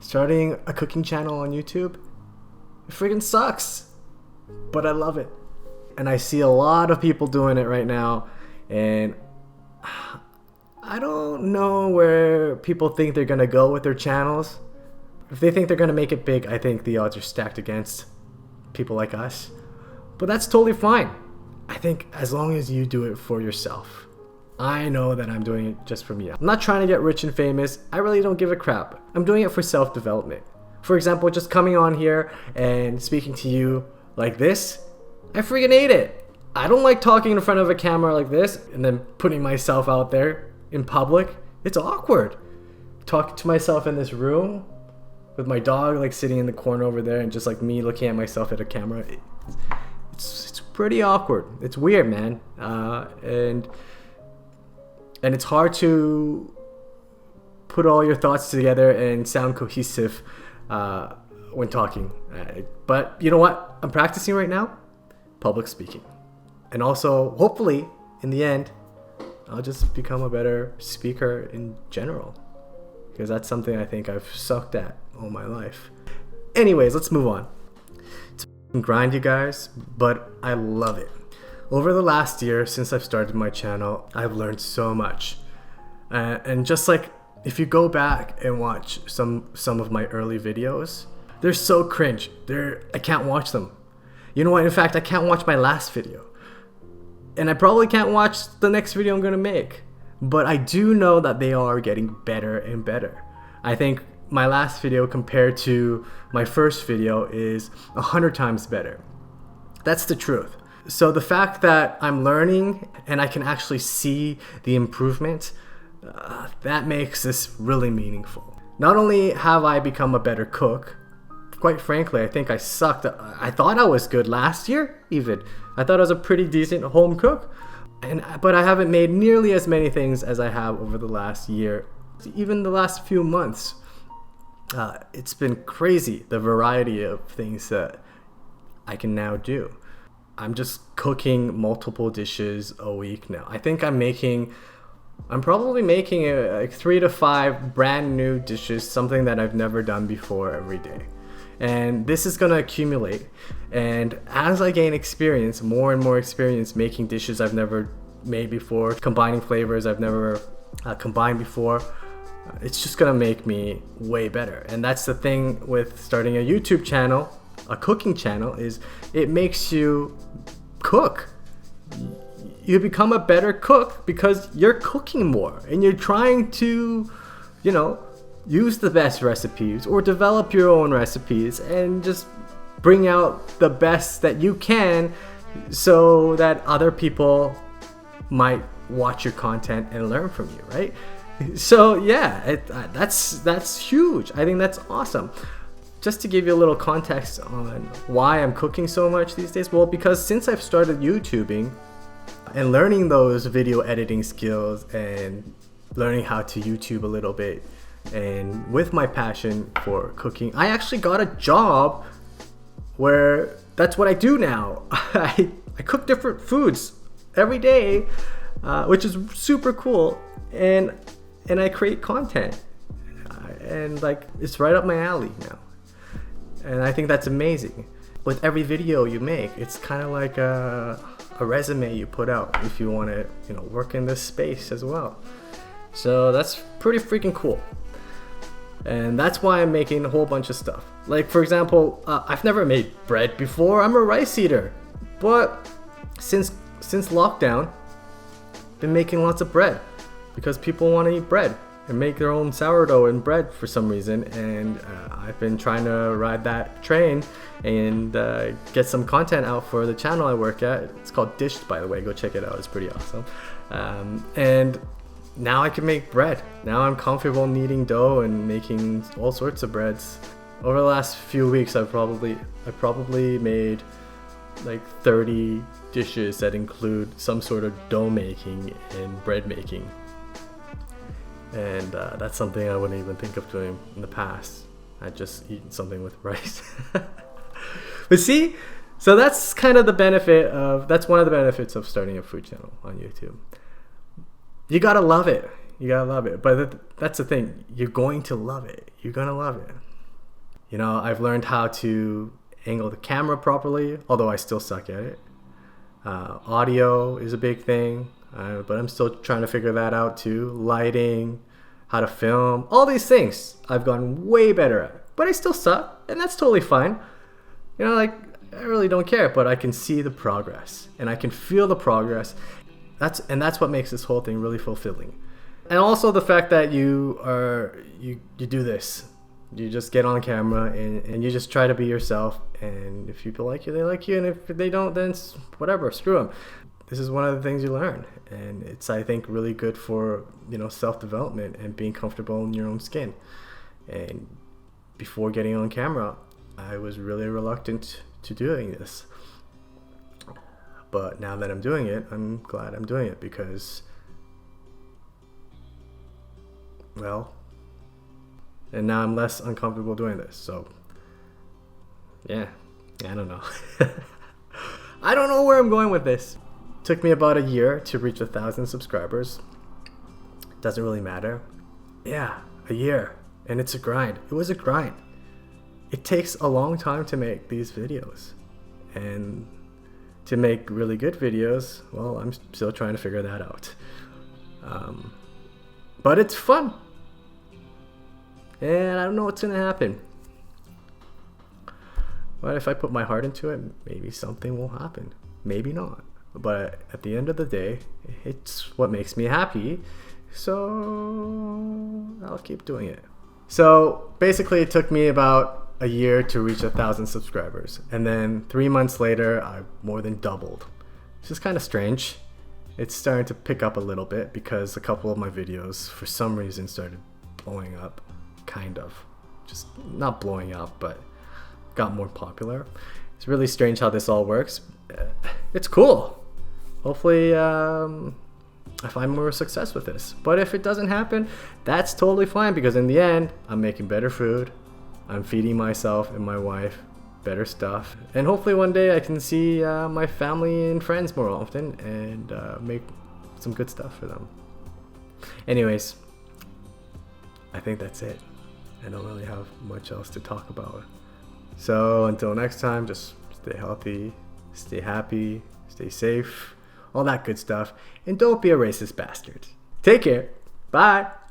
Starting a cooking channel on YouTube, it freaking sucks, but I love it. And I see a lot of people doing it right now, and I don't know where people think they're gonna go with their channels. If they think they're gonna make it big, I think the odds are stacked against people like us. But that's totally fine. I think as long as you do it for yourself. I know that I'm doing it just for me. I'm not trying to get rich and famous. I really don't give a crap. I'm doing it for self-development. For example, just coming on here and speaking to you like this, I freaking hate it. I don't like talking in front of a camera like this and then putting myself out there in public. It's awkward. Talking to myself in this room with my dog like sitting in the corner over there and just like me looking at myself at a camera. It's pretty awkward. It's weird, man. And it's hard to put all your thoughts together and sound cohesive when talking. But you know what? I'm practicing right now. Public speaking. And also, hopefully, in the end, I'll just become a better speaker in general. Because that's something I think I've sucked at all my life. Anyways, let's move on. It's a grind, you guys, but I love it. Over the last year, since I've started my channel, I've learned so much. And just like, if you go back and watch some of my early videos, they're so cringe. I can't watch them. You know what? In fact, I can't watch my last video. And I probably can't watch the next video I'm gonna make. But I do know that they are getting better and better. I think my last video compared to my first video is 100 times better. That's the truth. So the fact that I'm learning and I can actually see the improvement, that makes this really meaningful. Not only have I become a better cook, quite frankly, I think I sucked. I thought I was good last year, even. I thought I was a pretty decent home cook, but I haven't made nearly as many things as I have over the last year, even the last few months. It's been crazy, the variety of things that I can now do. I'm just cooking multiple dishes a week now. I think I'm probably making like 3 to 5 brand new dishes, something that I've never done before every day. And this is gonna accumulate. And as I gain experience, more and more experience making dishes I've never made before, combining flavors I've never combined before, it's just gonna make me way better. And that's the thing with starting a YouTube channel, a cooking channel, is it makes you cook. You become a better cook because you're cooking more and you're trying to, use the best recipes or develop your own recipes and just bring out the best that you can so that other people might watch your content and learn from you, right? So yeah, that's huge. I think that's awesome. Just to give you a little context on why I'm cooking so much these days, well, because since I've started YouTubing and learning those video editing skills and learning how to YouTube a little bit, and with my passion for cooking, I actually got a job where that's what I do now. I cook different foods every day, which is super cool, and I create content, and like it's right up my alley now. And I think that's amazing. With every video you make, it's kind of like a resume you put out if you want to, work in this space as well. So that's pretty freaking cool. And that's why I'm making a whole bunch of stuff. Like, for example, I've never made bread before. I'm a rice eater. But since lockdown, been making lots of bread because people want to eat bread and make their own sourdough and bread for some reason. And I've been trying to ride that train and get some content out for the channel I work at. It's called Dished, by the way. Go check it out. It's pretty awesome. And now I can make bread. Now I'm comfortable kneading dough and making all sorts of breads. Over the last few weeks, I probably made like 30 dishes that include some sort of dough making and bread making. And that's something I wouldn't even think of doing in the past. I'd just eaten something with rice. But see, so that's kind of that's one of the benefits of starting a food channel on YouTube. You gotta love it. But that's the thing. You're going to love it. You're gonna love it. You know, I've learned how to angle the camera properly, although I still suck at it. Audio is a big thing, but I'm still trying to figure that out too. Lighting, how to film, all these things I've gotten way better at, but I still suck, and that's totally fine. You know, like, I really don't care, but I can see the progress and I can feel the progress. That's what makes this whole thing really fulfilling. And also the fact that you do this. You just get on camera and you just try to be yourself, and if people like you, they like you, and if they don't, then it's whatever, screw them. This is one of the things you learn, and it's, I think, really good for, you know, self-development and being comfortable in your own skin. And before getting on camera, I was really reluctant to doing this, but now that I'm doing it, I'm glad I'm doing it, because, well, and now I'm less uncomfortable doing this. So yeah, I don't know. I don't know where I'm going with this. It took me about a year to reach 1,000 subscribers. Doesn't really matter. Yeah, a year, and it's a grind. It was a grind. It takes a long time to make these videos, and to make really good videos, well, I'm still trying to figure that out. But it's fun. And I don't know what's gonna happen. But if I put my heart into it, maybe something will happen. Maybe not. But at the end of the day, it's what makes me happy. So I'll keep doing it. So basically it took me about a year to reach 1,000 subscribers. And then 3 months later, I more than doubled. It's just kind of strange. It's starting to pick up a little bit because a couple of my videos, for some reason, started blowing up. Kind of. Just not blowing up, but got more popular. It's really strange how this all works. It's cool. Hopefully I find more success with this. But if it doesn't happen, that's totally fine, because in the end, I'm making better food. I'm feeding myself and my wife better stuff. And hopefully one day I can see my family and friends more often and make some good stuff for them. Anyways, I think that's it. I don't really have much else to talk about. So until next time, just stay healthy, stay happy, stay safe, all that good stuff. And don't be a racist bastard. Take care. Bye.